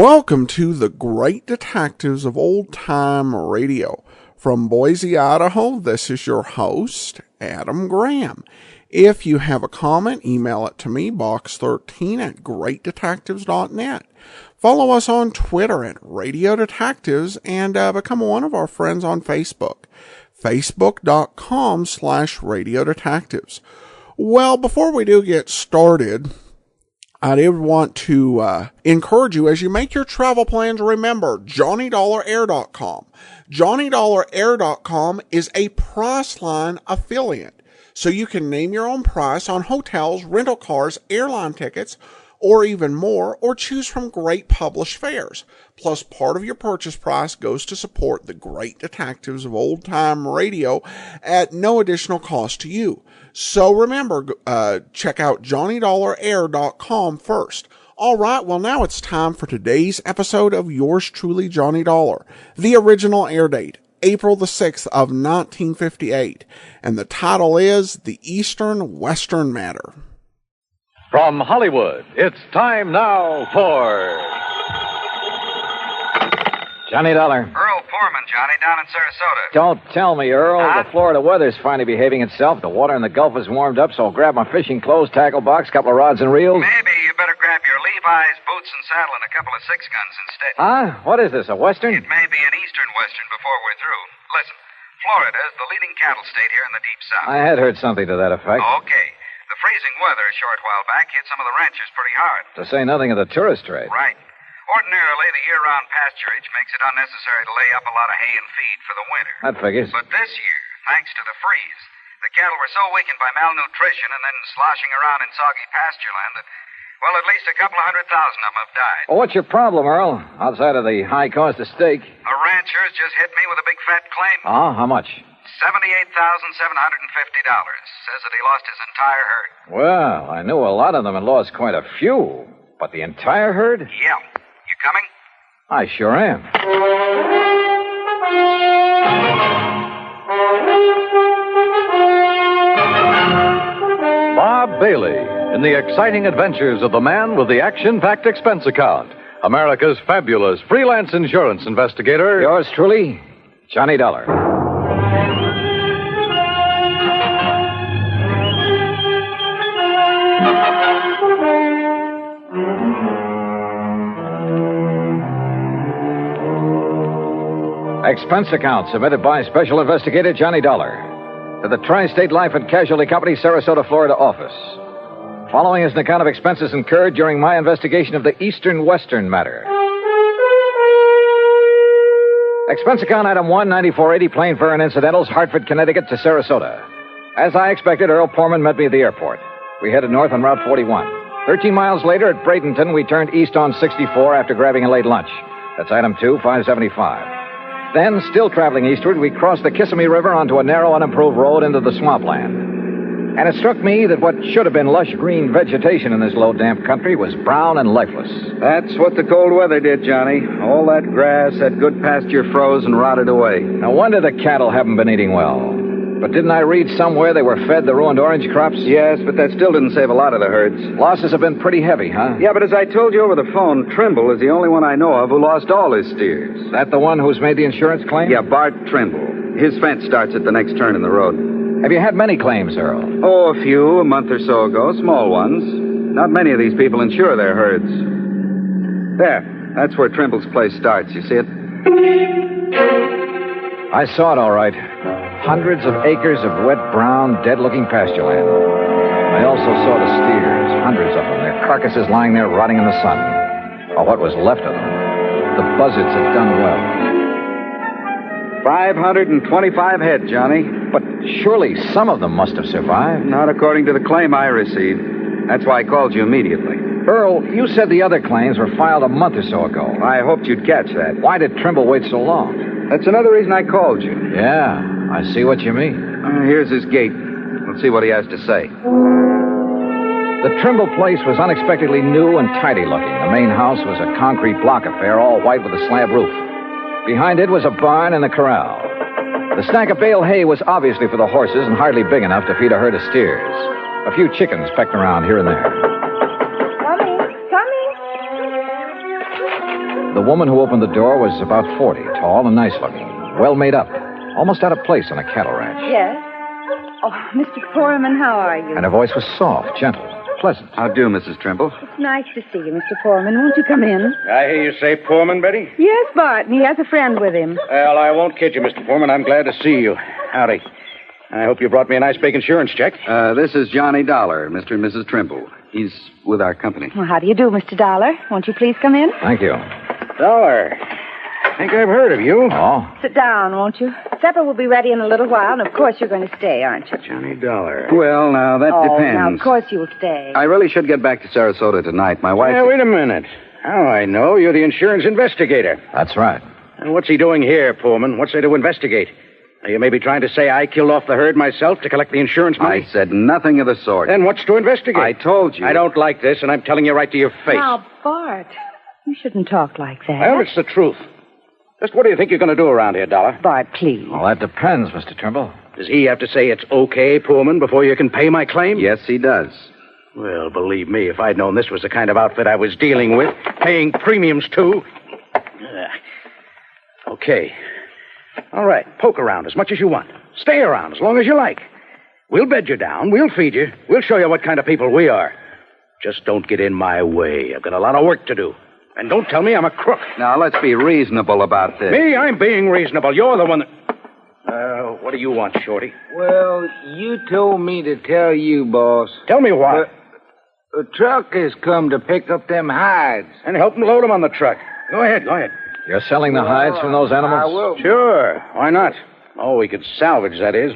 Welcome to the Great Detectives of Old Time Radio. From Boise, Idaho, this is your host, Adam Graham. If you have a comment, email it to me, box13@greatdetectives.net. Follow us on Twitter at Radio Detectives and become one of our friends on Facebook, facebook.com/Radio Detectives. Well, before we do get started, I did want to encourage you as you make your travel plans, remember JohnnyDollarAir.com. JohnnyDollarAir.com is a Priceline affiliate, so you can name your own price on hotels, rental cars, airline tickets, or even more, or choose from great published fares. Plus, part of your purchase price goes to support the Great Detectives of Old Time Radio at no additional cost to you. So remember, check out JohnnyDollarAir.com first. All right, well, now it's time for today's episode of yours truly, Johnny Dollar. The original air date, April the 6th of 1958. And the title is The Eastern-Western Matter. From Hollywood, it's time now for Johnny Dollar. Earl Foreman, Johnny, down in Sarasota. Don't tell me, Earl. Huh? The Florida weather's finally behaving itself. The water in the Gulf is warmed up, so I'll grab my fishing clothes, tackle box, couple of rods and reels. Maybe you better grab your Levi's, boots and saddle, and a couple of six guns instead. Huh? What is this, a Western? It may be an Eastern Western before we're through. Listen, Florida is the leading cattle state here in the Deep South. I had heard something to that effect. Okay. The freezing weather a short while back hit some of the ranchers pretty hard. To say nothing of the tourist trade. Right. Ordinarily, the year-round pasturage makes it unnecessary to lay up a lot of hay and feed for the winter. That figures. But this year, thanks to the freeze, the cattle were so weakened by malnutrition and then sloshing around in soggy pasture land that, well, at least a couple of 100,000 of them have died. Well, what's your problem, Earl? Outside of the high cost of steak. A rancher's just hit me with a big fat claim. Oh, how much? $78,750. Says that he lost his entire herd. Well, I knew a lot of them had lost quite a few. But the entire herd? Yeah. You coming? I sure am. Bob Bailey in the exciting adventures of the man with the action-packed expense account. America's fabulous freelance insurance investigator. Yours truly, Johnny Dollar. Expense account submitted by Special Investigator Johnny Dollar to the Tri-State Life and Casualty Company, Sarasota, Florida office. Following is an account of expenses incurred during my investigation of the Eastern-Western matter. Expense account item 19480, plane fare and incidentals, Hartford, Connecticut to Sarasota. As I expected, Earl Porman met me at the airport. We headed north on Route 41. 13 miles later at Bradenton, we turned east on 64 after grabbing a late lunch. That's item 2, 575. Then, still traveling eastward, we crossed the Kissimmee River onto a narrow, unimproved road into the swampland. And it struck me that what should have been lush green vegetation in this low, damp country was brown and lifeless. That's what the cold weather did, Johnny. All that grass, that good pasture froze and rotted away. No wonder the cattle haven't been eating well. But didn't I read somewhere they were fed the ruined orange crops? Yes, but that still didn't save a lot of the herds. Losses have been pretty heavy, huh? Yeah, but as I told you over the phone, Trimble is the only one I know of who lost all his steers. That the one who's made the insurance claim? Yeah, Bart Trimble. His fence starts at the next turn in the road. Have you had many claims, Earl? Oh, a few, a month or so ago. Small ones. Not many of these people insure their herds. There. That's where Trimble's place starts. You see it? I saw it all right. Hundreds of acres of wet, brown, dead-looking pasture land. I also saw the steers, hundreds of them, their carcasses lying there rotting in the sun. Or what was left of them. The buzzards had done well. 525 head, Johnny. But surely some of them must have survived. Not according to the claim I received. That's why I called you immediately. Earl, you said the other claims were filed a month or so ago. I hoped you'd catch that. Why did Trimble wait so long? That's another reason I called you. Yeah, I see what you mean. Here's his gate. Let's see what he has to say. The Trimble place was unexpectedly new and tidy looking. The main house was a concrete block affair, all white with a slab roof. Behind it was a barn and a corral. The stack of bale hay was obviously for the horses and hardly big enough to feed a herd of steers. A few chickens pecked around here and there. Coming. The woman who opened the door was about 40, tall and nice-looking, well made up, almost out of place on a cattle ranch. Yes? Oh, Mr. Foreman, how are you? And her voice was soft, gentle, pleasant. How do, Mrs. Trimble? It's nice to see you, Mr. Foreman. Won't you come in? I hear you say Foreman, Betty? Yes, Bart, and he has a friend with him. Well, I won't kid you, Mr. Foreman. I'm glad to see you. Howdy. I hope you brought me a nice big insurance check. This is Johnny Dollar, Mr. and Mrs. Trimble. He's with our company. Well, how do you do, Mr. Dollar? Won't you please come in? Thank you. Dollar. I think I've heard of you. Oh? Sit down, won't you? Supper will be ready in a little while, and of course you're going to stay, aren't you? Johnny Dollar. Well, now, that depends. Now, of course you'll stay. I really should get back to Sarasota tonight. My wife... Yeah, wait a minute. Now I know. You're the insurance investigator. That's right. And what's he doing here, Foreman? What's there to investigate? Are you maybe trying to say I killed off the herd myself to collect the insurance money? I said nothing of the sort. Then what's to investigate? I told you. I don't like this, and I'm telling you right to your face. Now, Bart, you shouldn't talk like that. Well, it's the truth. Just what do you think you're going to do around here, Dollar? Bart, please. Well, that depends, Mr. Trimble. Does he have to say it's okay, Pullman, before you can pay my claim? Yes, he does. Well, believe me, if I'd known this was the kind of outfit I was dealing with, paying premiums to... Okay. All right, poke around as much as you want. Stay around as long as you like. We'll bed you down. We'll feed you. We'll show you what kind of people we are. Just don't get in my way. I've got a lot of work to do. And don't tell me I'm a crook. Now, let's be reasonable about this. Me? I'm being reasonable. You're the one that... what do you want, Shorty? Well, you told me to tell you, boss. Tell me what? A truck has come to pick up them hides. And help them load them on the truck. Go ahead. You're selling the hides from those animals? I will. Sure. Why not? Oh, we could salvage, that is.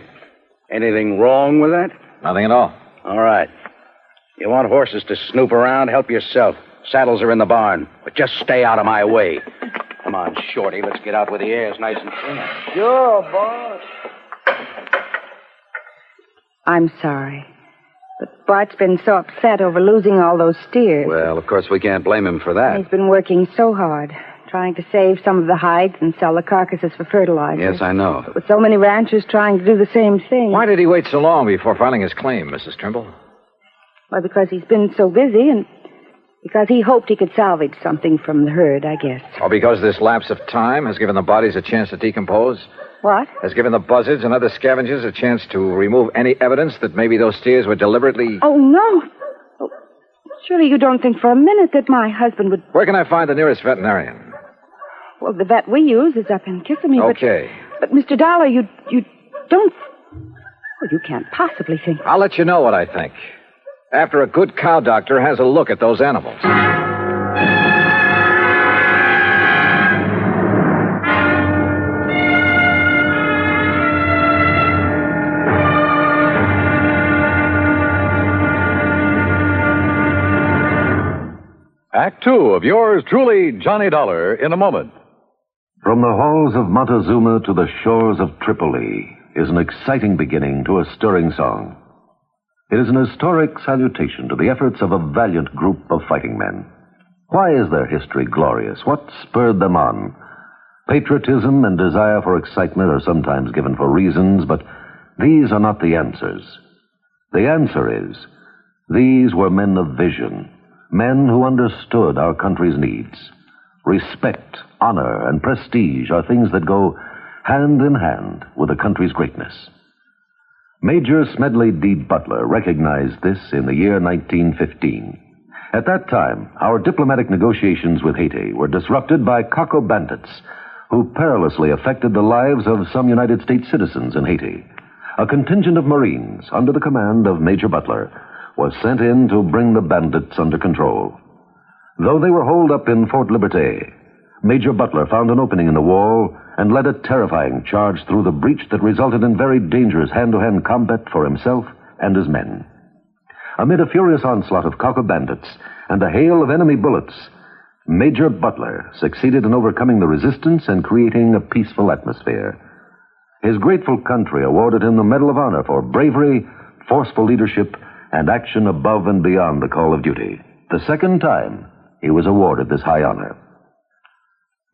Anything wrong with that? Nothing at all. All right. You want horses to snoop around? Help yourself. Saddles are in the barn. But just stay out of my way. Come on, Shorty. Let's get out where the air's nice and clean. Sure, boss. I'm sorry. But Bart's been so upset over losing all those steers. Well, of course, we can't blame him for that. He's been working so hard, trying to save some of the hides and sell the carcasses for fertilizer. Yes, I know. With so many ranchers trying to do the same thing. Why did he wait so long before filing his claim, Mrs. Trimble? Well, because he's been so busy and because he hoped he could salvage something from the herd, I guess. Or because this lapse of time has given the bodies a chance to decompose? What? Has given the buzzards and other scavengers a chance to remove any evidence that maybe those steers were deliberately... Oh, no. Oh, surely you don't think for a minute that my husband would... Where can I find the nearest veterinarian? Well, the vet we use is up in Kissimmee, Okay. But Mr. Dollar, you don't... Well, you can't possibly think... I'll let you know what I think. After a good cow doctor has a look at those animals. Act two of yours truly, Johnny Dollar, in a moment. From the halls of Montezuma to the shores of Tripoli is an exciting beginning to a stirring song. It is an historic salutation to the efforts of a valiant group of fighting men. Why is their history glorious? What spurred them on? Patriotism and desire for excitement are sometimes given for reasons, but these are not the answers. The answer is, these were men of vision, men who understood our country's needs. Respect, honor, and prestige are things that go hand in hand with a country's greatness. Major Smedley D. Butler recognized this in the year 1915. At that time, our diplomatic negotiations with Haiti were disrupted by Coco bandits who perilously affected the lives of some United States citizens in Haiti. A contingent of Marines under the command of Major Butler was sent in to bring the bandits under control. Though they were holed up in Fort Liberté, Major Butler found an opening in the wall and led a terrifying charge through the breach that resulted in very dangerous hand-to-hand combat for himself and his men. Amid a furious onslaught of Coco bandits and a hail of enemy bullets, Major Butler succeeded in overcoming the resistance and creating a peaceful atmosphere. His grateful country awarded him the Medal of Honor for bravery, forceful leadership, and action above and beyond the call of duty. The second time he was awarded this high honor.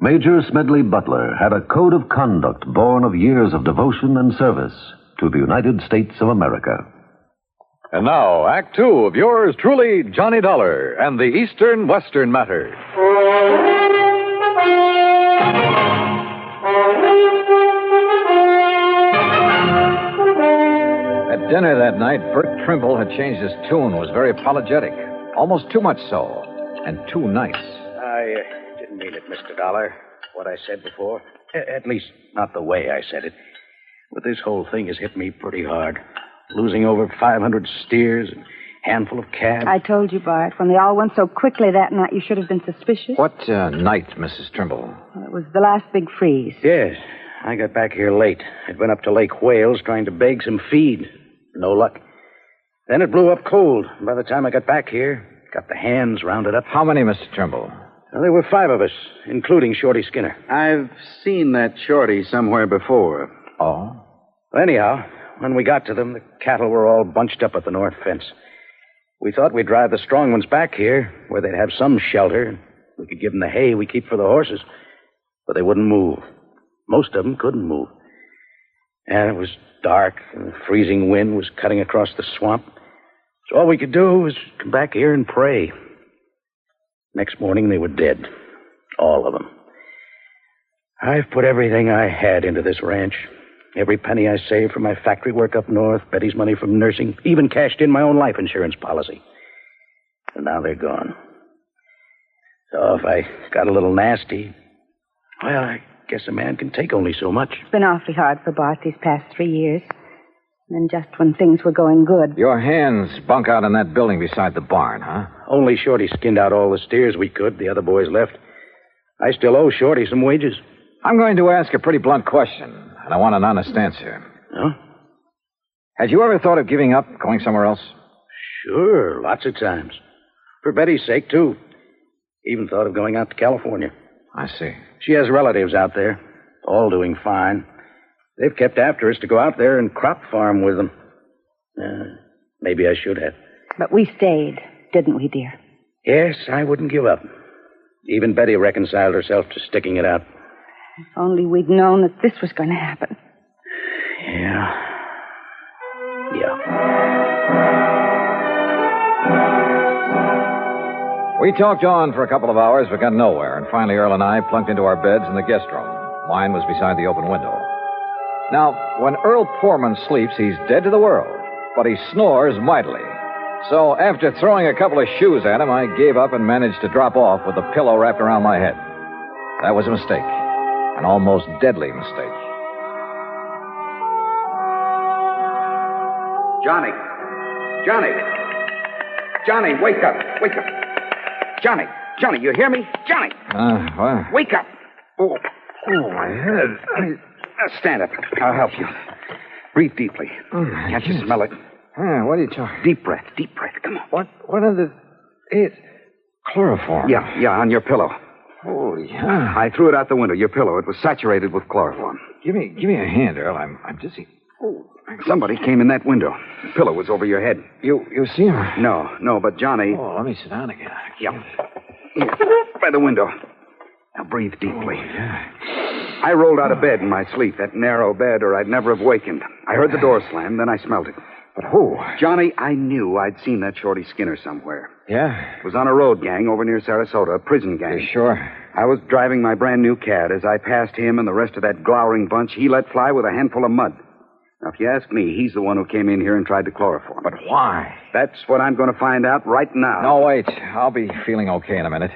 Major Smedley Butler had a code of conduct born of years of devotion and service to the United States of America. And now, Act two of yours truly, Johnny Dollar, and the Eastern-Western Matter. that night, Bert Trimble had changed his tune, was very apologetic. Almost too much so. And too nice. I didn't mean it, Mr. Dollar, what I said before. At least, not the way I said it. But this whole thing has hit me pretty hard. Losing over 500 steers and a handful of calves. I told you, Bart, when they all went so quickly that night, you should have been suspicious. What night, Mrs. Trimble? Well, it was the last big freeze. Yes. I got back here late. I'd been up to Lake Wales trying to beg some feed. No luck. Then it blew up cold. By the time I got back here, got the hands rounded up. How many, Mr. Trimble? Well, there were 5 of us, including Shorty Skinner. I've seen that Shorty somewhere before. Oh? Anyhow, when we got to them, the cattle were all bunched up at the north fence. We thought we'd drive the strong ones back here, where they'd have some shelter. We could give them the hay we keep for the horses. But they wouldn't move. Most of them couldn't move. And it was dark, and the freezing wind was cutting across the swamp. So all we could do was come back here and pray. Next morning, they were dead. All of them. I've put everything I had into this ranch. Every penny I saved from my factory work up north, Betty's money from nursing, even cashed in my own life insurance policy. And now they're gone. So if I got a little nasty, well, I guess a man can take only so much. It's been awfully hard for Bart these past 3 years. And then just when things were going good. Your hands bunk out in that building beside the barn, huh? Only Shorty skinned out all the steers we could. The other boys left. I still owe Shorty some wages. I'm going to ask a pretty blunt question, and I want an honest answer. Huh? Had you ever thought of giving up, going somewhere else? Sure, lots of times. For Betty's sake, too. Even thought of going out to California. I see. She has relatives out there, all doing fine. They've kept after us to go out there and crop farm with them. Maybe I should have. But we stayed, didn't we, dear? Yes, I wouldn't give up. Even Betty reconciled herself to sticking it out. If only we'd known that this was going to happen. Yeah. We talked on for a couple of hours, but got nowhere, and finally Earl and I plunked into our beds in the guest room. Mine was beside the open window. Now, when Earl Poorman sleeps, he's dead to the world, but he snores mightily. So after throwing a couple of shoes at him, I gave up and managed to drop off with a pillow wrapped around my head. That was a mistake, an almost deadly mistake. Johnny! Johnny, wake up! Johnny, you hear me? Johnny! What? Wake up! Oh, my head. Stand up. I'll help you. Breathe deeply. Can't you smell it? What are you talking? Deep breath. Come on. What are the... It's chloroform. Yeah, on your pillow. Holy hell. I threw it out the window, your pillow. It was saturated with chloroform. Give me a hand, Earl. I'm dizzy. Oh. Somebody came in that window. The pillow was over your head. You see him? No, but Johnny... Oh, let me sit down again. Yeah. Here, by the window. Now breathe deeply. Oh, yeah. I rolled out of bed in my sleep, that narrow bed, or I'd never have wakened. I heard the door slam, then I smelled it. But who? Johnny, I knew I'd seen that Shorty Skinner somewhere. Yeah? It was on a road gang over near Sarasota, a prison gang. You sure? I was driving my brand new cat. As I passed him and the rest of that glowering bunch, he let fly with a handful of mud. Now, if you ask me, he's the one who came in here and tried to chloroform. But why? That's what I'm going to find out right now. No, wait. I'll be feeling okay in a minute.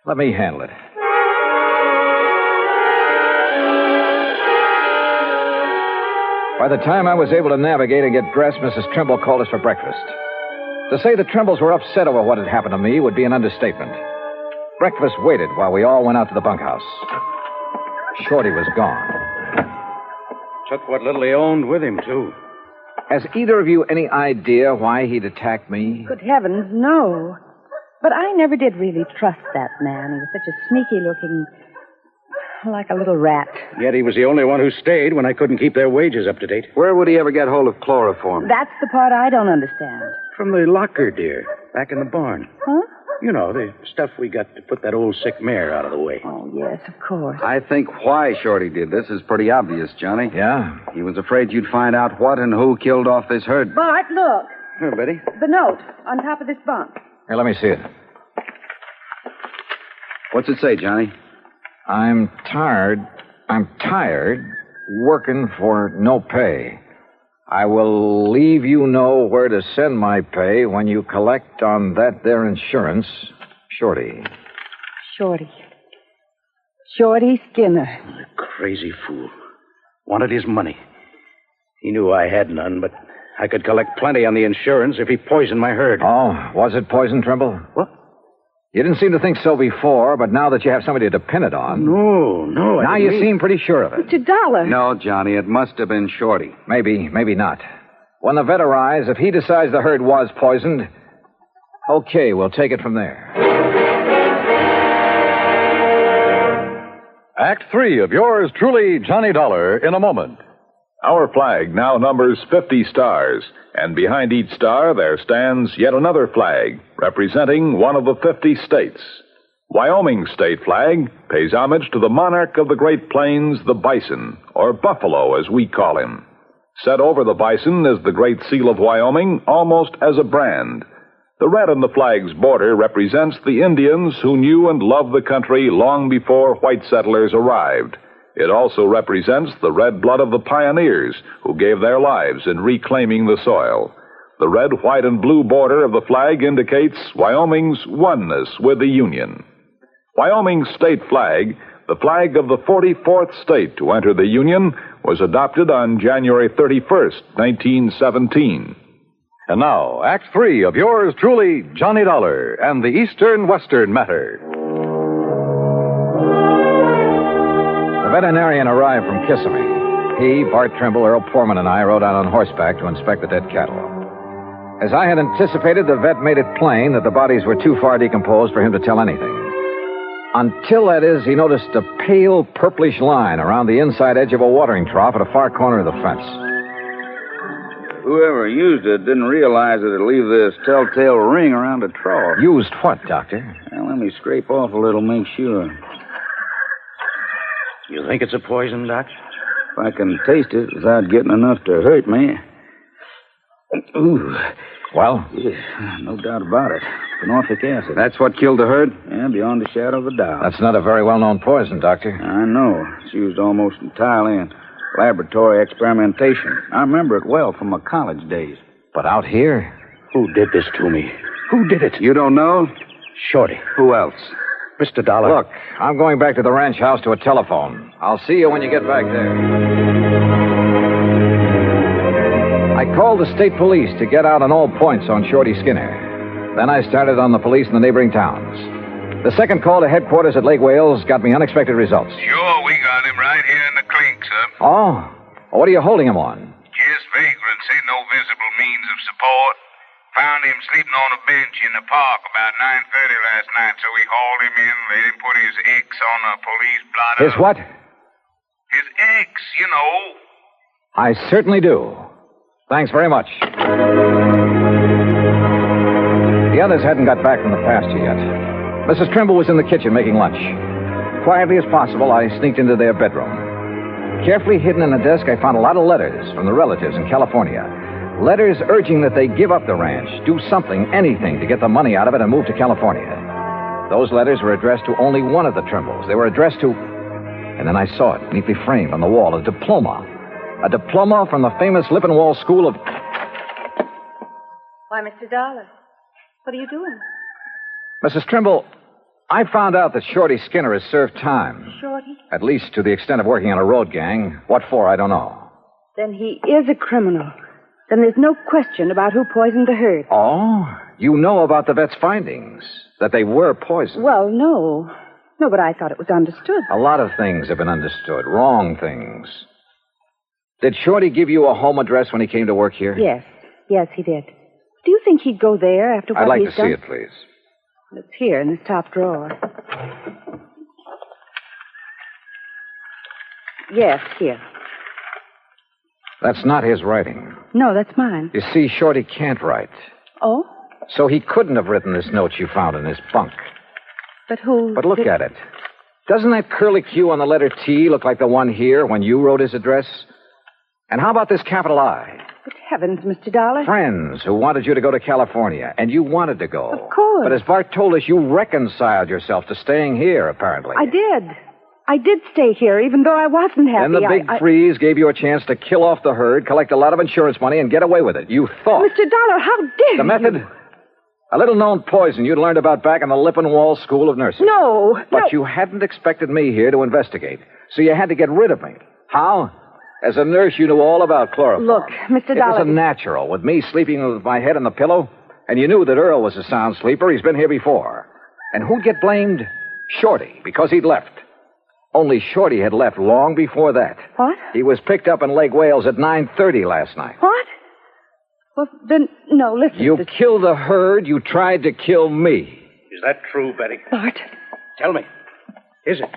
Let me handle it. By the time I was able to navigate and get dressed, Mrs. Trimble called us for breakfast. To say the Trimbles were upset over what had happened to me would be an understatement. Breakfast waited while we all went out to the bunkhouse. Shorty was gone. Took what little he owned with him, too. Has either of you any idea why he'd attacked me? Good heavens, no. But I never did really trust that man. He was such a sneaky-looking... like a little rat. Yet he was the only one who stayed when I couldn't keep their wages up to date. Where would he ever get hold of chloroform? That's the part I don't understand. From the locker, dear. Back in the barn. Huh? You know, the stuff we got to put that old sick mare out of the way. Oh, yes, of course. I think why Shorty did this is pretty obvious, Johnny. Yeah? He was afraid you'd find out what and who killed off this herd. Bart, look. Here, Betty. The note on top of this bunk. Here, let me see it. What's it say, Johnny? I'm tired working for no pay. I will leave you know where to send my pay when you collect on that there insurance. Shorty. Shorty Skinner. The crazy fool. Wanted his money. He knew I had none, but I could collect plenty on the insurance if he poisoned my herd. Oh, was it poison, Trimble? What? You didn't seem to think so before, but now that you have somebody to pin it on... No. Now you seem pretty sure of it. Mr. Dollar. No, Johnny, it must have been Shorty. Maybe not. When the vet arrives, if he decides the herd was poisoned, okay, we'll take it from there. Act 3 of yours truly, Johnny Dollar, in a moment. Our flag now numbers 50 stars, and behind each star there stands yet another flag, representing one of the 50 states. Wyoming's state flag pays homage to the monarch of the Great Plains, the bison, or buffalo as we call him. Set over the bison is the Great Seal of Wyoming, almost as a brand. The red on the flag's border represents the Indians who knew and loved the country long before white settlers arrived. It also represents the red blood of the pioneers who gave their lives in reclaiming the soil. The red, white, and blue border of the flag indicates Wyoming's oneness with the Union. Wyoming's state flag, the flag of the 44th state to enter the Union, was adopted on January 31st, 1917. And now, Act 3 of yours truly, Johnny Dollar, and the Eastern-Western matter. The veterinarian arrived from Kissimmee. He, Bart Trimble, Earl Poorman, and I rode out on horseback to inspect the dead cattle. As I had anticipated, the vet made it plain that the bodies were too far decomposed for him to tell anything. Until, that is, he noticed a pale purplish line around the inside edge of a watering trough at a far corner of the fence. Whoever used it didn't realize that it'd leave this telltale ring around the trough. Used what, Doctor? Well, let me scrape off a little, make sure. You think it's a poison, Doc? If I can taste it without getting enough to hurt me. Ooh. Well? Yeah, no doubt about it. Phenotic acid. That's what killed the herd? Yeah, beyond a shadow of a doubt. That's not a very well-known poison, Doctor. I know. It's used almost entirely in laboratory experimentation. I remember it well from my college days. But out here? Who did this to me? Who did it? You don't know? Shorty. Who else? Mr. Dollar. Look, I'm going back to the ranch house to a telephone. I'll see you when you get back there. I called the state police to get out on all points on Shorty Skinner. Then I started on the police in the neighboring towns. The second call to headquarters at Lake Wales got me unexpected results. Sure, we got him right here in the clink, sir. Oh? What are you holding him on? Just vagrancy, no visible means of support. Found him sleeping on a bench in the park about 9:30 last night, so we hauled him in, let him put his X on a police blotter. His what? His X, you know. I certainly do. Thanks very much. The others hadn't got back from the pasture yet. Mrs. Trimble was in the kitchen making lunch. Quietly as possible, I sneaked into their bedroom. Carefully hidden in a desk, I found a lot of letters from the relatives in California. Letters urging that they give up the ranch, do something, anything, to get the money out of it and move to California. Those letters were addressed to only one of the Trimbles. They were addressed to... And then I saw it, neatly framed on the wall, a diploma. A diploma from the famous Lippenwall School of... Why, Mr. Dollar, what are you doing? Mrs. Trimble, I found out that Shorty Skinner has served time. Shorty? At least to the extent of working on a road gang. What for, I don't know. Then he is a criminal. Then there's no question about who poisoned the herd. Oh? You know about the vet's findings? That they were poisoned? Well, no. No, but I thought it was understood. A lot of things have been understood. Wrong things. Did Shorty give you a home address when he came to work here? Yes. Yes, he did. Do you think he'd go there after what I'd like he's to done? see it, please. It's here in this top drawer. Yes, here. That's not his writing. No, that's mine. You see, Shorty can't write. Oh? So he couldn't have written this note you found in his bunk. But who... But look at it. Doesn't that curly Q on the letter T look like the one here when you wrote his address? And how about this capital I? Good heavens, Mr. Dollar. Friends who wanted you to go to California, and you wanted to go. Of course. But as Bart told us, you reconciled yourself to staying here, apparently. I did. I did stay here, even though I wasn't happy. And the big freeze gave you a chance to kill off the herd, collect a lot of insurance money, and get away with it. You thought. Mr. Dollar, how dare you? The method? A little-known poison you'd learned about back in the Lippenwall School of Nursing. No. But you hadn't expected me here to investigate, so you had to get rid of me. How? As a nurse, you knew all about chloroform. Look, Mr. Dollar... It was a natural, with me sleeping with my head on the pillow, and you knew that Earl was a sound sleeper. He's been here before. And who'd get blamed? Shorty, because he'd left. Only Shorty had left long before that. What? He was picked up in Lake Wales at 9:30 last night. What? Well, then, no, listen. You killed the herd. You tried to kill me. Is that true, Betty? Bart. Tell me. Is it?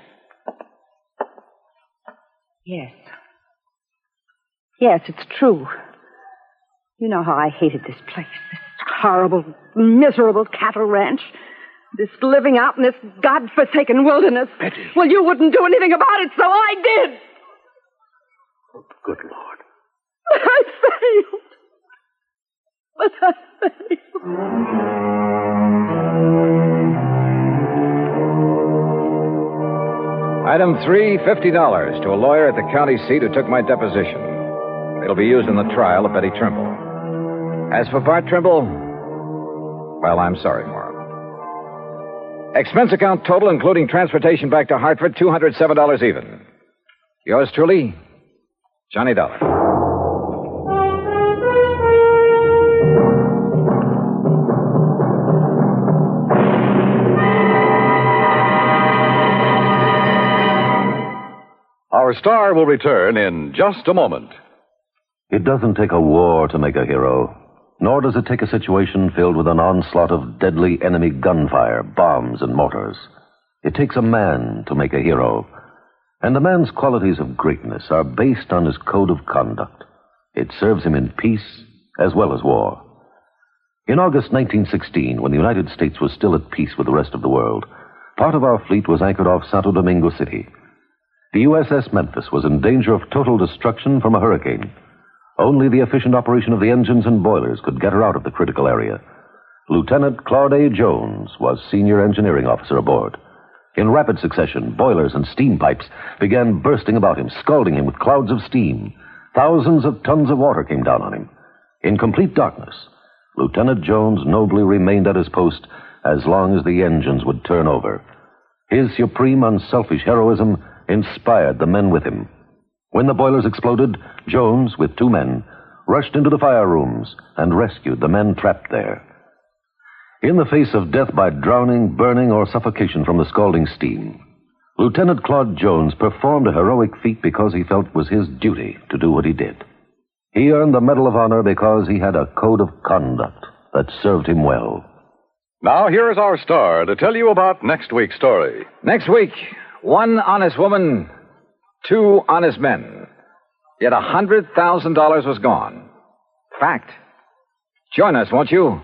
Yes. Yes, it's true. You know how I hated this place. This horrible, miserable cattle ranch. This living out in this godforsaken wilderness. Betty. Well, you wouldn't do anything about it, so I did. Oh, good Lord. But I failed. But I failed. Item 3, $50 to a lawyer at the county seat who took my deposition. It'll be used in the trial of Betty Trimble. As for Bart Trimble, well, I'm sorry for him. Expense account total, including transportation back to Hartford, $207 even. Yours truly, Johnny Dollar. Our star will return in just a moment. It doesn't take a war to make a hero, nor does it take a situation filled with an onslaught of deadly enemy gunfire, bombs, and mortars. It takes a man to make a hero, and a man's qualities of greatness are based on his code of conduct. It serves him in peace as well as war. In August 1916, when the United States was still at peace with the rest of the world, part of our fleet was anchored off Santo Domingo City. The USS Memphis was in danger of total destruction from a hurricane. Only the efficient operation of the engines and boilers could get her out of the critical area. Lieutenant Claude A. Jones was senior engineering officer aboard. In rapid succession, boilers and steam pipes began bursting about him, scalding him with clouds of steam. Thousands of tons of water came down on him. In complete darkness, Lieutenant Jones nobly remained at his post as long as the engines would turn over. His supreme unselfish heroism inspired the men with him. When the boilers exploded, Jones, with 2 men, rushed into the fire rooms and rescued the men trapped there. In the face of death by drowning, burning, or suffocation from the scalding steam, Lieutenant Claude Jones performed a heroic feat because he felt it was his duty to do what he did. He earned the Medal of Honor because he had a code of conduct that served him well. Now, here is our star to tell you about next week's story. Next week, 1 honest woman, 2 honest men. Yet $100,000 was gone. Fact. Join us, won't you?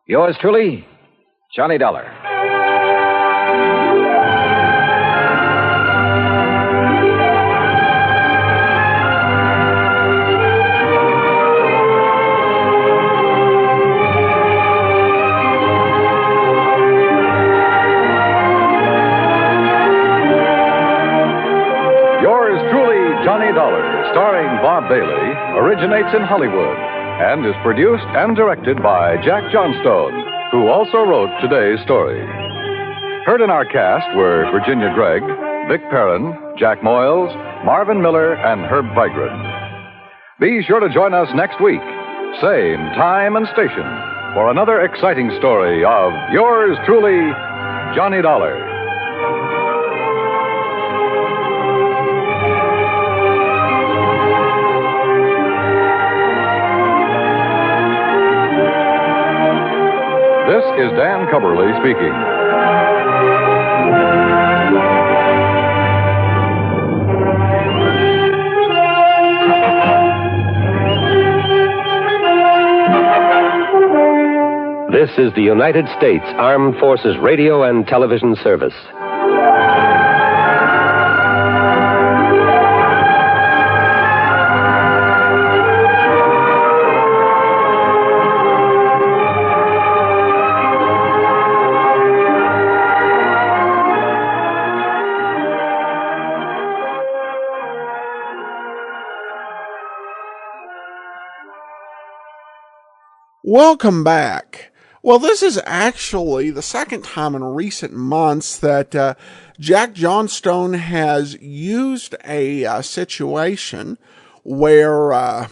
Yours truly, Johnny Dollar. Johnny Dollar, starring Bob Bailey, originates in Hollywood and is produced and directed by Jack Johnstone, who also wrote today's story. Heard in our cast were Virginia Gregg, Vic Perrin, Jack Moyles, Marvin Miller, and Herb Vigran. Be sure to join us next week, same time and station, for another exciting story of yours truly, Johnny Dollar. This is Dan Cubberly speaking. This is the United States Armed Forces Radio and Television Service. Welcome back. Well, this is actually the second time in recent months that Jack Johnstone has used a situation where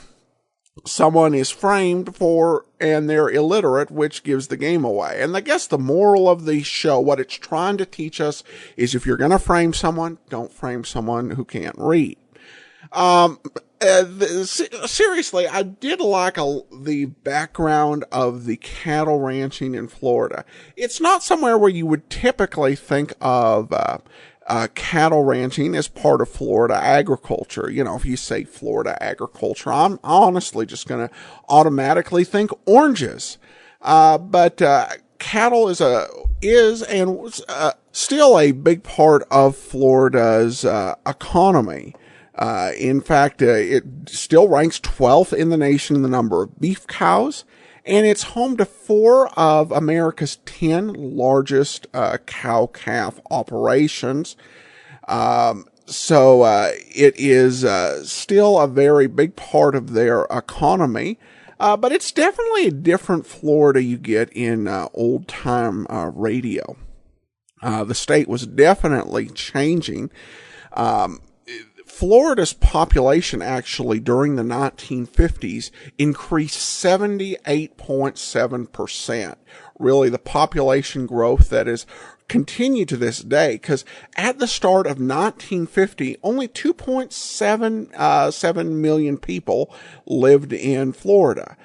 someone is framed for and they're illiterate, which gives the game away. And I guess the moral of the show, what it's trying to teach us, is if you're going to frame someone, don't frame someone who can't read. Seriously, I did like the background of the cattle ranching in Florida. It's not somewhere where you would typically think of cattle ranching as part of Florida agriculture. You know, if you say Florida agriculture, I'm honestly just going to automatically think oranges. But cattle is still a big part of Florida's economy. In fact, it still ranks 12th in the nation in the number of beef cows, and it's home to 4 of America's 10 largest cow-calf operations. So it is still a very big part of their economy, but it's definitely a different Florida you get in old-time radio. The state was definitely changing. Florida's population actually during the 1950s increased 78.7%. Really, the population growth that is continued to this day, because at the start of 1950, only 2.7 million people lived in Florida.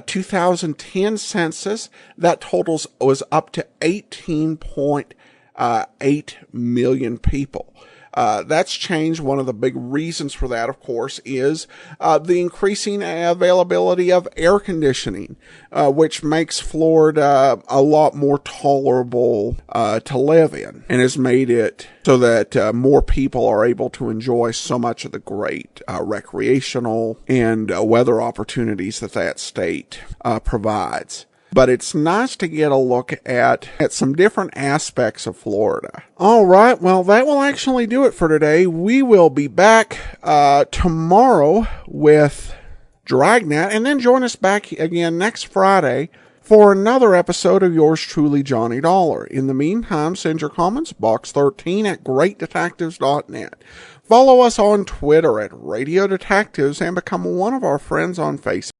2010 census, that totals was up to 18.8 million people. That's changed. One of the big reasons for that, of course, is the increasing availability of air conditioning, which makes Florida a lot more tolerable to live in, and has made it so that more people are able to enjoy so much of the great recreational and weather opportunities that state provides. But it's nice to get a look at some different aspects of Florida. All right, well, that will actually do it for today. We will be back tomorrow with Dragnet, and then join us back again next Friday for another episode of yours truly, Johnny Dollar. In the meantime, send your comments, box 13 at greatdetectives.net. Follow us on Twitter at Radio Detectives and become one of our friends on Facebook.